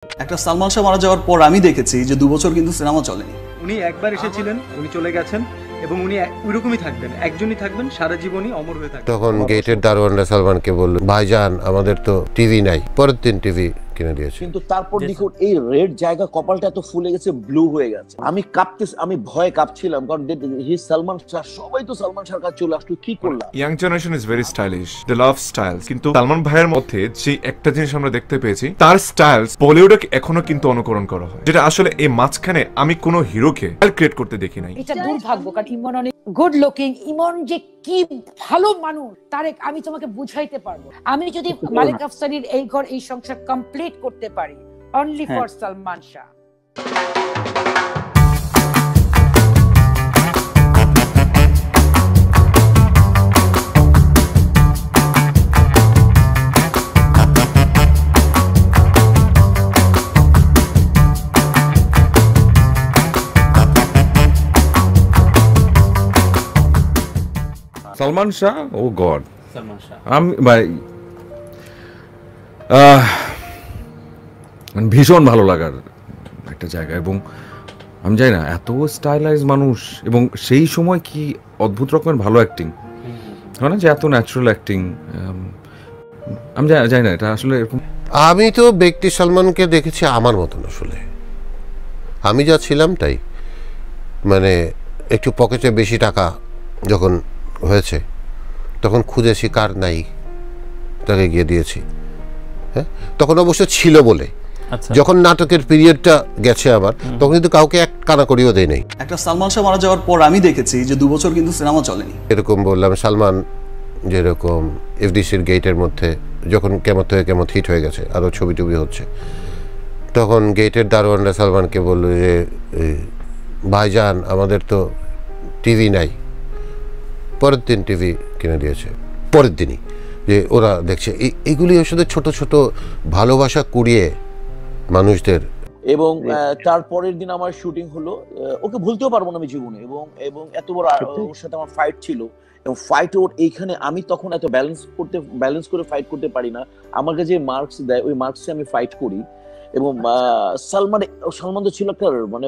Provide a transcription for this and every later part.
একটা সালমান শাহ মারা যাওয়ার পর আমি দেখেছি যে 2 বছর কিন্তু সিনেমা চলেনি। উনি একবার এসেছিলেন, উনি চলে গেছেন এবং উনি ওইরকমই থাকবেন, একজনই থাকবেন, সারা জীবনই অমর হয়ে থাকবেন। তখন গেটের দারোয়ানরা সালমানকে বলল, ভাইজান আমাদের তো টিভি নাই। পরের দিন টিভি কিনে দিয়েছে। কিন্তু তারপর দেখুন এই রেড জায়গা কপালটা এত ফুলে গেছে, ব্লু হয়ে গেছে। আমি ভয়ে কাঁপছিলাম, কারণ হি সালমান শাহ, সবাই তো সালমান শাহর কাছে চলে আসলো, কি করলাম। Young generation is very stylish, they love styles. কিন্তু সালমান ভাইয়ের মধ্যে যে একটা জিনিস আমরা দেখতে পেয়েছি, তার স্টাইলস বলিউডে এখনো কিন্তু অনুকরণ করা হয়, যেটা আসলে এই মাঝখানে আমি কোনো হিরোকে ক্রিয়েট করতে দেখি নাই। এটা দুর্ভাগ্য, কারণ ইমন অনেক গুড লুকিং। ইমন যে কি ভালো মানুষ, তারেক, আমি তোমাকে বুঝাইতে পারবো। আমি যদি মালিক আফসারির এই ঘর এই সংসার কমপ্লিট করতে পারি only for Salman Shah. Salman Shah, oh God, Salman Shah আমি ভাই ভীষণ ভালো লাগার একটা জায়গা। এবং আমি জানি না, এত স্টাইলাইজ মানুষ, এবং সেই সময় কি অদ্ভুত রকমের ভালো অ্যাক্টিং হয় না, যে এত ন্যাচারাল অ্যাক্টিং। আমি জানি না এটা আসলে এরকম। আমি তো ব্যক্তি সালমানকে দেখেছি আমার মতন। আসলে আমি যা ছিলাম তাই, মানে একটু পকেটে বেশি টাকা যখন হয়েছে তখন খুঁজেছি কার নাই, তাকে গিয়ে দিয়েছি। হ্যাঁ, তখন অবশ্য ছিল বলে। যখন নাটকের পিরিয়ডটা গেছে আবার, তখন কিন্তু কাউকে এক কানা করিও দেয় নাই। একটা সালমান শাহ মারা যাওয়ার পর আমি দেখেছি যে 2 বছর কিন্তু সিনেমা চলেনি। এরকম বললাম, সালমান যেরকম এফডিসির গেটের মধ্যে যখন কেমন থেকে কেমন হিট হয়ে গেছে, আরও ছবি টবি হচ্ছে, তখন গেটের দারোয়ানরা সালমানকে বলল যে, ভাইজান আমাদের তো টিভি নাই। পরের দিন টিভি কিনে দিয়েছে। পরের দিনই যে ওরা দেখছে, এইগুলি আসলে ছোট ছোট ভালোবাসা কুড়িয়ে মানুষদের। এবং তারপরের দিন আমার শুটিং হলো, ওকে ভুলতেও পারবো না আমি জীবনে। এবং এত বড় ওর সাথে আমার ফাইট ছিল, এবং ফাইট ওর এইখানে আমি তখন এত ব্যালেন্স করে ফাইট করতে পারি না। আমাকে যে মার্কস দেয় ওই মার্কসে আমি ফাইট করি। এবং সালমান তো ছিল একটা মানে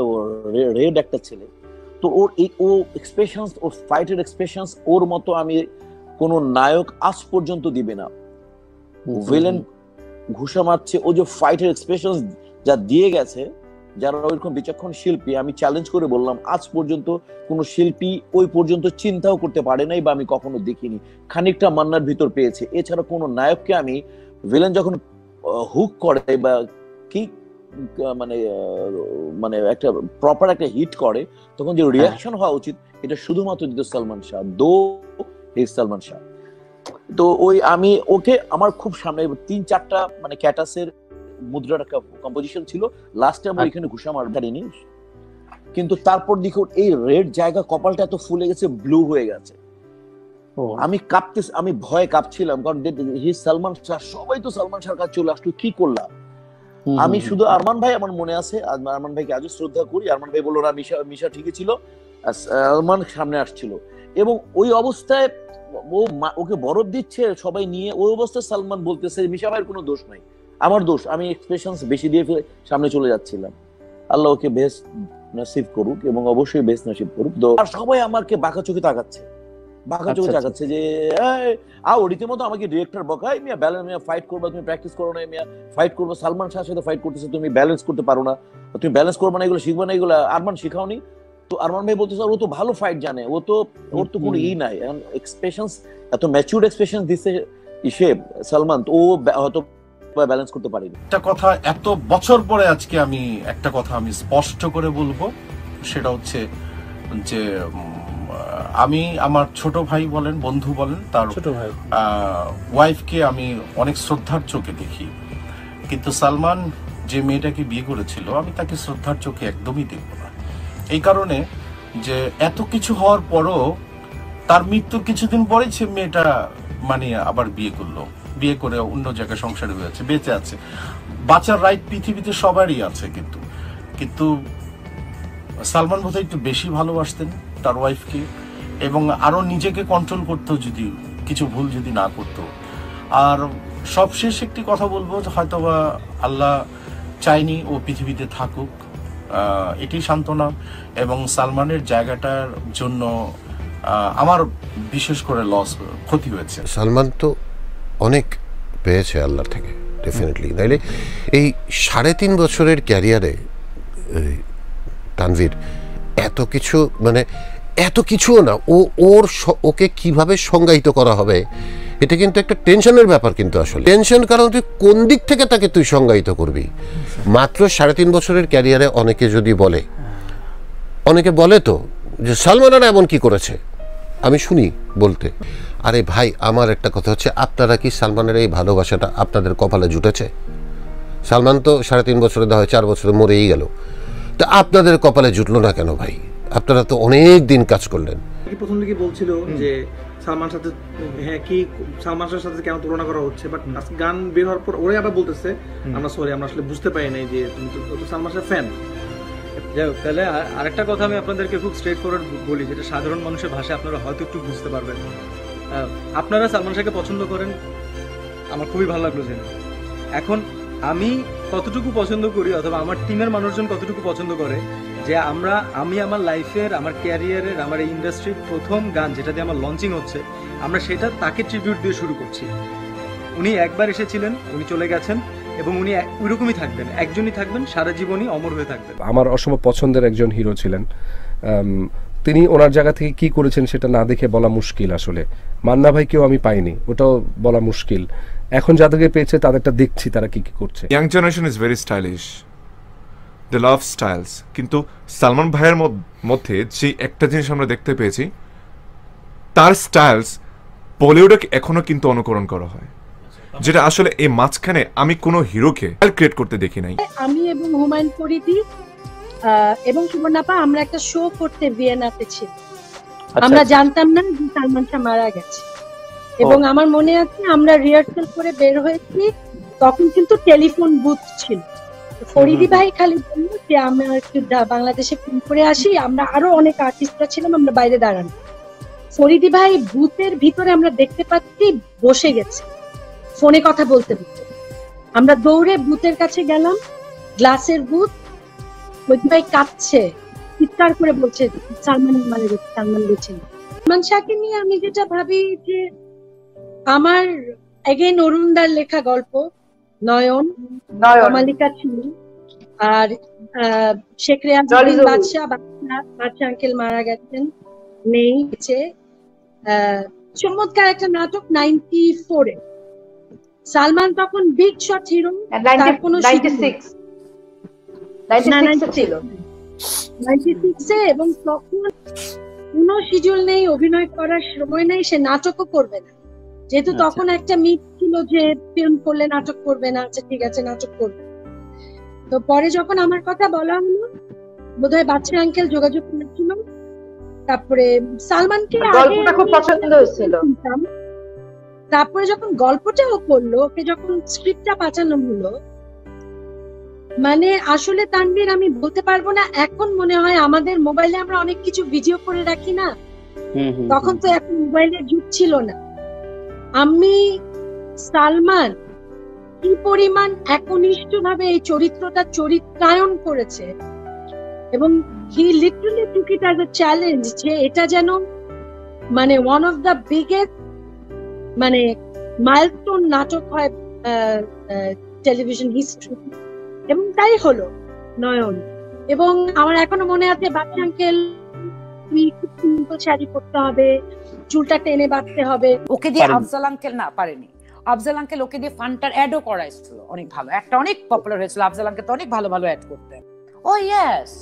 রেড একটা ছেলে, তো ওর এক্সপ্রেশনস, ওর ফাইটের এক্সপ্রেশনস ওর মতো আমি কোনো নায়ক আজ পর্যন্ত দিবে না। ভিলেন ঘুষা মারছে, ও যে ফাইটের এক্সপ্রেশনস যা দিয়ে গেছে, যারা ওইরকম বিচক্ষণ শিল্পী, আমি চ্যালেঞ্জ করে বললাম আজ পর্যন্ত কোনো শিল্পী ওই পর্যন্ত চিন্তাও করতে পারে নাই, বা আমি কখনো দেখিনি। খানিকটা মান্নার ভিতর পেয়েছে। এছাড়া কোনো নায়ককে আমি ভিলেন যখন হুক করে বা কি মানে মানে একটা প্রপার একটা হিট করে, তখন যে রিয়াকশন হওয়া উচিত, এটা শুধুমাত্র দিত সালমান শাহ। সালমান শাহ তো ওই আমি ওকে আমার খুব সামনে 3-4টা মানে ক্যাটাসের মুদ্রার একটা কম্পোজিশন ছিল, লাস্টে আমি এখানে ঘুষা মারিনি। কিন্তু তারপর দেখুন এই রেড জায়গা কপালটা এত ফুলে গেছে, ব্লু হয়ে গেছে। আমি ভয়ে কাঁপছিলাম, কারণ হি সালমান শাহ, সবাই তো সালমান শাহর কাছে চলে আসলো, কি করলাম। আমি শুধু আরমান ভাই, আমার মনে আছে, আরমান ভাইকে আজও শ্রদ্ধা করি। আরমান ভাই বললো না, মিশা ঠিকই ছিল, সালমান সামনে আসছিল। এবং ওই অবস্থায় ওকে বরফ দিচ্ছে সবাই নিয়ে, ওই অবস্থায় সালমান বলতেছে মিশা ভাইয়ের কোনো দোষ নাই, আমার দোষ, আমি এক্সপ্রেশনস বেশি দিয়ে সামনে চলে যাচ্ছিলাম। আল্লাহ ওকে বেস্ট নসিব করুক, এবং অবশ্যই বেস্ট নসিব করুক। আর সবাই আমাকে বাঁকা চোখে তাকাচ্ছে যে রীতিমতো আমাকে ডিরেক্টর বকায়, মিয়া ব্যালেন্স, মিয়া ফাইট করবা, তুমি প্র্যাকটিস করো না, মিয়া ফাইট করবো, সালমান শাহের সাথে ফাইট করতেছে, তুমি ব্যালেন্স করতে পারো না, তুমি ব্যালেন্স করবে না, এগুলো শিখবে না, এগুলো আরমান শিখাওনি। তো আরমান ভাই বলতেছে ও তো ভালো ফাইট জানে, ওর তো কোনো নাই, এক্সপ্রেশনস এত ম্যাচিউরড এক্সপ্রেশন দিচ্ছে সালমান, তো ও হয়তো ব্যালেন্স করতে পারিনি। একটা কথা এত বছর পরে আজকে আমি একটা কথা আমি স্পষ্ট করে বলবো, সেটা হচ্ছে যে আমি আমার ছোট ভাই বলেন, বন্ধু বলেন, তার ওয়াইফকে আমি অনেক শ্রদ্ধার চোখে দেখি। কিন্তু সালমান যে মেয়েটাকে বিয়ে করেছিল, আমি তাকে শ্রদ্ধার চোখে একদমই দেখব না। এই কারণে যে এত কিছু হওয়ার পরও তার মৃত্যুর কিছুদিন পরেই সে মেয়েটা মানে আবার বিয়ে করলো, বিয়ে করে অন্য জায়গায় সংসারে হয়েছে, বেঁচে আছে। বাঁচার রাইট পৃথিবীতে সবারই আছে, কিন্তু সালমান বোধহয় একটু বেশি ভালোবাসতেন তার ওয়াইফকে, এবং আরো নিজেকে কন্ট্রোল করতেও, যদি কিছু ভুল যদি না করতো। আর সবশেষ একটি কথা বলবো, হয়তোবা আল্লাহ চাইনি ও পৃথিবীতে থাকুক, এটি সান্ত্বনা। এবং সালমানের জায়গাটার জন্য আমার বিশেষ করে ক্ষতি হয়েছে। সালমান তো অনেক পেয়েছে আল্লাহর থেকে, ডেফিনেটলি। নাইলে এই 3.5 বছরের ক্যারিয়ারে তানভীর এত কিছু, মানে এত কিছুও না, ওকে কিভাবে সংজ্ঞায়িত করা হবে এটা কিন্তু একটা টেনশনের ব্যাপার। কিন্তু আসলে টেনশন, কারণ তুই কোন দিক থেকে তাকে তুই সংজ্ঞায়িত করবি। মাত্র 3.5 বছরের ক্যারিয়ারে অনেকে যদি বলে, অনেকে বলে তো যে সালমানরা এমন কি করেছে, আমি শুনি বলতে। আরে ভাই, আমার একটা কথা হচ্ছে, আপনারা কি সালমানের এই ভালোবাসাটা আপনাদের কপালে জুটেছে? সালমান তো 3.5 বছরে, দেওয়া হয় 4 বছরে মরেই গেল, তা আপনাদের কপালে জুটলো না কেন ভাই? আপনারা তো অনেক দিন কাজ করলেন। প্রথম দিকে বলছিল যে সালমানের সাথে, হ্যাঁ কি সালমানের সাথে কেন তুলনা করা হচ্ছে, বাট গান বের হওয়ার পর ওরাই আবার বলতেছে আমরা সরি, আমরা আসলে বুঝতে পারি নাই যে তুমি তো সালমানের ফ্যান। যাই হোক, তাহলে আরেকটা কথা আমি আপনাদেরকে খুব স্ট্রেট ফরওয়ার্ড বলি, যেটা সাধারণ মানুষের ভাষায় আপনারা হয়তো একটু বুঝতে পারবেন। আপনারা সালমান শাহকে পছন্দ করেন, আমার খুবই ভালো লাগলো জেনে। এখন আমি কতটুকু পছন্দ করি, অথবা আমার টিমের মানুষজন কতটুকু পছন্দ করে, যে আমি আমার লাইফের, আমার ক্যারিয়ারের, আমার এই ইন্ডাস্ট্রির প্রথম গান যেটা দিয়ে আমার লঞ্চিং হচ্ছে, আমরা সেটা তাকে ট্রিবিউট দিয়ে শুরু করছি। উনি একবার এসেছিলেন, উনি চলে গেছেন, এবং উনি ওইরকমই থাকবেন, একজনই থাকবেন, সারা জীবনই অমর হয়ে থাকবেন। আমার অসম্ভব পছন্দের একজন হিরো ছিলেন। তিনি ওনার জায়গা থেকে কি করেছেন সেটা না দেখে বলা মুশকিল। আসলে মান্না ভাইকেও আমি পাইনি, ওটাও বলা মুশকিল। এখন যাদেরকে পেয়েছে তাদেরটা দেখছি তারা কি কি করছে। Young generation is very stylish, they love styles, কিন্তু সালমান ভাইয়ের মধ্যে যে একটা জিনিস আমরা দেখতে পেয়েছি, তার স্টাইলস বলিউডে এখনো কিন্তু অনুকরণ করা হয়, যেটা আসলে এই মাঝখানে আমি কোনো হিরোকে ক্রিয়েট করতে দেখি নাই। আমি এবং হুমায়ুন ফরিদি এবং সুবর্ণাপা আমরা একটা শো করতে ভিয়েনাতে ছিলাম। আমরা জানতাম না যে সালমান শাহ মারা গেছে, এবং আমার মনে আছে আমরা রিহার্সাল করে বের হয়েছি, তখন কিন্তু টেলিফোন বুথ ছিল। ফরিদি ভাই খালি বললো যে আমরা একটু বাংলাদেশে ফোন করে আসি, আমরা আরো অনেক আর্টিস্টরা ছিলাম, আমরা বাইরে দাঁড়ানো। ফরিদি ভাই বুথের ভিতরে আমরা দেখতে পাচ্ছি বসে গেছে, ফোনে কথা বলতে বলতে। আমরা দৌড়ে বুথের কাছে গেলাম, গ্লাসের বুথ, ফরিদি ভাই কাঁদছে, চিৎকার করে বলছে সালমান মারা গেছে, সালমান বেঁচে নেই। সালমান শাহকে নিয়ে আমি যেটা ভাবি যে আমার এগেইন অরুণদার লেখা গল্প নয়ন, মালিকা ছিল, আর শেখ রেয়াজউদ্দিন বাদশাহ আঙ্কেল মারা গেছেন, নেই বেঁচে। চমৎকার একটা নাটক 94-এ, সালমান তখন বিগ শট হিরো, তার কোনো 96-এ, এবং তখন কোনো শিডিউল নেই, অভিনয় করার সময় নেই, সে নাটকও করবে না, যেহেতু তখন একটা মিথ ছিল যে ফিল্ম করলে নাটক করবে না। আচ্ছা ঠিক আছে, নাটক করবে। তো পরে যখন আমার কথা বলা হলো, বোধহয় বাদশাহ আঙ্কেল যোগাযোগ করেছিল, তারপরে সালমানকে গল্পটা খুব পছন্দ হয়েছিল, তারপরে যখন গল্পটাও করলো, ওকে যখন স্ক্রিপ্টটা পাঠানো হলো, মানে আসলে তানভীর আমি বলতে পারবো না, এখন মনে হয় আমাদের মোবাইলে আমরা অনেক কিছু ভিডিও করে রাখি না, তখন তো এখন মোবাইলের যুগ ছিল না। আমি সালমান কি পরিমাণ একনিষ্ঠভাবে এই চরিত্রটা চরিত্রায়ন করেছে, এবং he literally took it as a challenge, যে এটা যেন মানে ওয়ান অফ দ্য বিগেস্ট মানে মাইলস্টোন নাটক হয় টেলিভিশন হিস্ট্রি, এবং তাই হলো নয়ন। এবং আমার এখনো মনে আছে বাদশাহ আঙ্কেল খুব সিম্পল শাড়ি পরতে হবে, চুলটা টেনে বাঁধতে হবে। ওকে দিয়ে আফজাল আঙ্কেল না পারেনি, আফজাল আঙ্কেল ওকে দিয়ে ফান্টার অ্যাডও করাইছিল, অনেক ভালো, একটা অনেক পপুলার হয়েছিল। আফজাল আঙ্কেল তো অনেক ভালো ভালো অ্যাড করতেন। ও ইয়েস,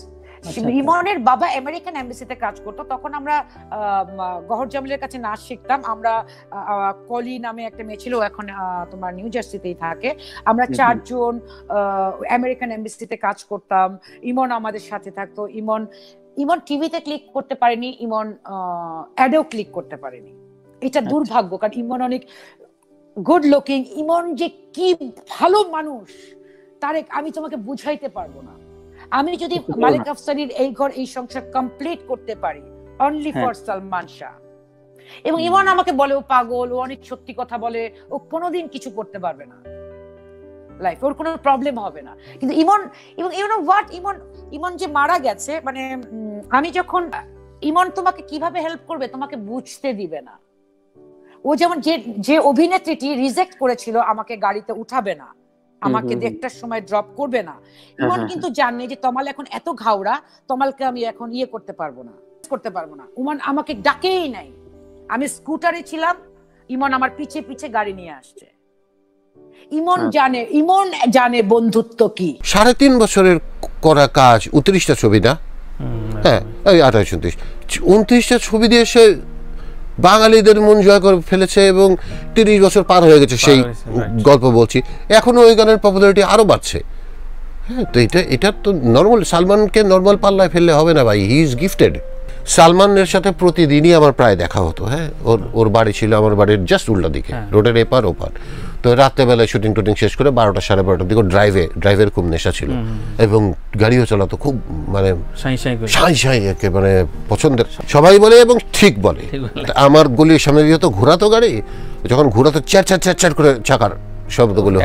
ইমনের বাবা আমেরিকান এমবাসিতে কাজ করতো, তখন আমরা গহর জামিলের কাছে নাচ শিখতাম। আমরা কলি নামে একটা মেয়ে ছিল, এখন তোমার নিউ জার্সিতেই থাকে। আমরা 4 জন আমেরিকান এমবাসিতে কাজ করতাম, ইমন আমাদের সাথে থাকতো। ইমন টিভিতে ক্লিক করতে পারেনি, ইমন অ্যাডেও ক্লিক করতে পারেনি, এটা দুর্ভাগ্য, কারণ ইমন অনেক গুড লুকিং। ইমন যে কি ভালো মানুষ, তারেক আমি তোমাকে বুঝাইতে পারবো না। আমি যদি মালিক আফসারির এই ঘর এই সংসার কমপ্লিট করতে পারি অনলি ফর সালমান শাহ, এবং ইমন আমাকে বলে ও পাগল, ও অনেক সত্যি কথা বলে, ও কোনোদিন কিছু করতে পারবে না। লাইফ, ওর কোনো প্রবলেম হবে না। কিন্তু ইমন এবং ইউ নো হোয়াট, ইমন যে মারা গেছে, মানে আমি যখন, ইমন তোমাকে কিভাবে হেল্প করবে তোমাকে বুঝতে দিবে না। ও যেমন যে অভিনেত্রীটি রিজেক্ট করেছিল আমাকে গাড়িতে উঠাবে না, আমাকে দেড়টার সময় ড্রপ করবে না, ইমন কিন্তু জানে যে তমাল এখন এত ঘাওড়া, তমালকে আমি এখন করতে পারবো না। ইমন আমাকে ডাকেই নাই, আমি স্কুটারে ছিলাম, ইমন আমার পিছে পিছে গাড়ি নিয়ে আসছে। ইমন জানে বন্ধুত্ব কি। 3.5 বছরের করা কাজ, 29টা ছবি না, হ্যাঁ 28 29টা ছবি দিয়ে সে বাঙালিদের মন জয় করে ফেলেছে এবং 30 বছর পার হয়ে গেছে সেই গল্প বলছি, এখনো ওই গানের পপুলারিটি আরো বাড়ছে। হ্যাঁ, তো এটা তো নর্মাল, সালমানকে নর্মাল পাল্লায় ফেললে হবে না ভাই, হি ইজ গিফটেড। সালমানের সাথে প্রতিদিনই আমার প্রায় দেখা হতো। হ্যাঁ, ওর বাড়ি ছিল আমার বাড়ির জাস্ট উল্টা দিকে, রোডের এপার ওপার। তো রাত্রেবেলায় শুটিং শেষ করে 12টা সাড়ে 12টার দিকে ড্রাইভের খুব নেশা ছিল এবং গাড়িও চালাতো খুব, মানে সাঁই একেবারে পছন্দের। সবাই বলে এবং ঠিক বলে, আমার গলির সামনে দিয়ে তো ঘোরাতো গাড়ি, যখন ঘোরাতো চ্যাট করে চাকার শব্দগুলো